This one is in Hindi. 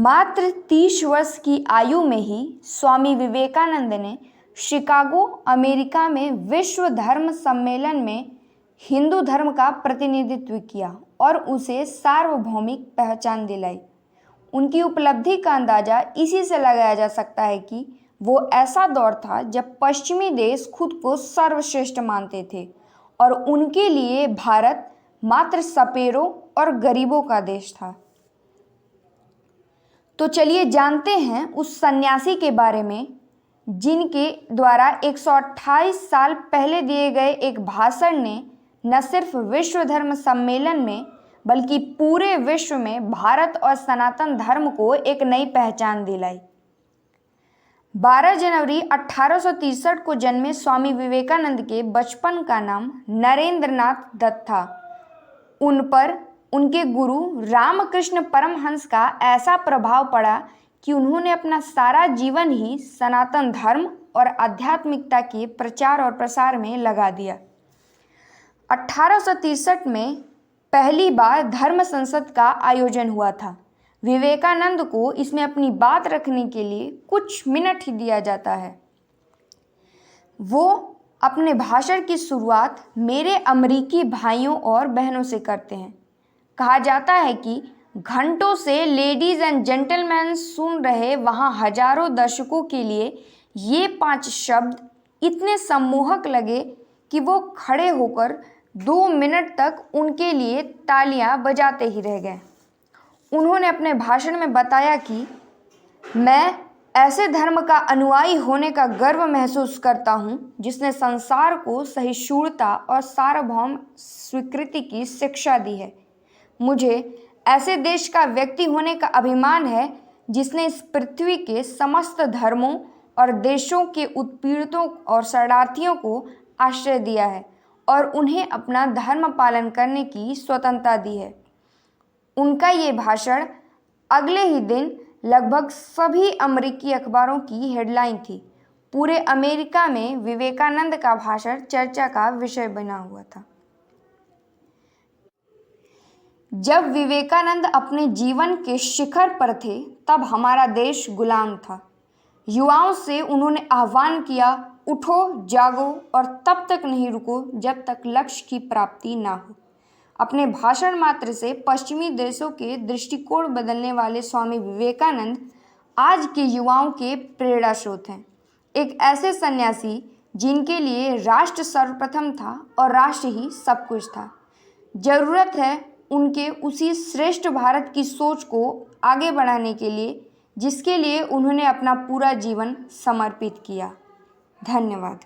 मात्र 30 वर्ष की आयु में ही स्वामी विवेकानंद ने शिकागो, अमेरिका में विश्व धर्म सम्मेलन में हिंदू धर्म का प्रतिनिधित्व किया और उसे सार्वभौमिक पहचान दिलाई। उनकी उपलब्धि का अंदाजा इसी से लगाया जा सकता है कि वो ऐसा दौर था जब पश्चिमी देश खुद को सर्वश्रेष्ठ मानते थे और उनके लिए भारत मात्र सपेरों और गरीबों का देश था। तो चलिए जानते हैं उस सन्यासी के बारे में जिनके द्वारा 128 साल पहले दिए गए एक भाषण ने न सिर्फ विश्व धर्म सम्मेलन में बल्कि पूरे विश्व में भारत और सनातन धर्म को एक नई पहचान दिलाई। 12 जनवरी 1863 को जन्मे स्वामी विवेकानंद के बचपन का नाम नरेंद्रनाथ दत्त था। उन पर उनके गुरु रामकृष्ण परमहंस का ऐसा प्रभाव पड़ा कि उन्होंने अपना सारा जीवन ही सनातन धर्म और आध्यात्मिकता के प्रचार और प्रसार में लगा दिया। 1863 में पहली बार धर्म संसद का आयोजन हुआ था। विवेकानंद को इसमें अपनी बात रखने के लिए कुछ मिनट ही दिया जाता है। वो अपने भाषण की शुरुआत मेरे अमेरिकी भाइयों और बहनों से करते हैं। कहा जाता है कि घंटों से लेडीज एंड जेंटलमैन सुन रहे वहाँ हजारों दर्शकों के लिए ये 5 शब्द इतने सम्मोहक लगे कि वो खड़े होकर 2 मिनट तक उनके लिए तालियां बजाते ही रह गए। उन्होंने अपने भाषण में बताया कि मैं ऐसे धर्म का अनुयायी होने का गर्व महसूस करता हूँ जिसने संसार को सहिष्णुता और सार्वभौम स्वीकृति की शिक्षा दी है। मुझे ऐसे देश का व्यक्ति होने का अभिमान है जिसने इस पृथ्वी के समस्त धर्मों और देशों के उत्पीड़ितों और शरणार्थियों को आश्रय दिया है और उन्हें अपना धर्म पालन करने की स्वतंत्रता दी है। उनका ये भाषण अगले ही दिन लगभग सभी अमेरिकी अखबारों की हेडलाइन थी। पूरे अमेरिका में विवेकानंद का भाषण चर्चा का विषय बना हुआ था। जब विवेकानंद अपने जीवन के शिखर पर थे तब हमारा देश गुलाम था। युवाओं से उन्होंने आह्वान किया, उठो, जागो और तब तक नहीं रुको जब तक लक्ष्य की प्राप्ति ना हो। अपने भाषण मात्र से पश्चिमी देशों के दृष्टिकोण बदलने वाले स्वामी विवेकानंद आज के युवाओं के प्रेरणा स्रोत हैं। एक ऐसे सन्यासी जिनके लिए राष्ट्र सर्वप्रथम था और राष्ट्र ही सब कुछ था। जरूरत है उनके उसी श्रेष्ठ भारत की सोच को आगे बढ़ाने के लिए जिसके लिए उन्होंने अपना पूरा जीवन समर्पित किया। धन्यवाद।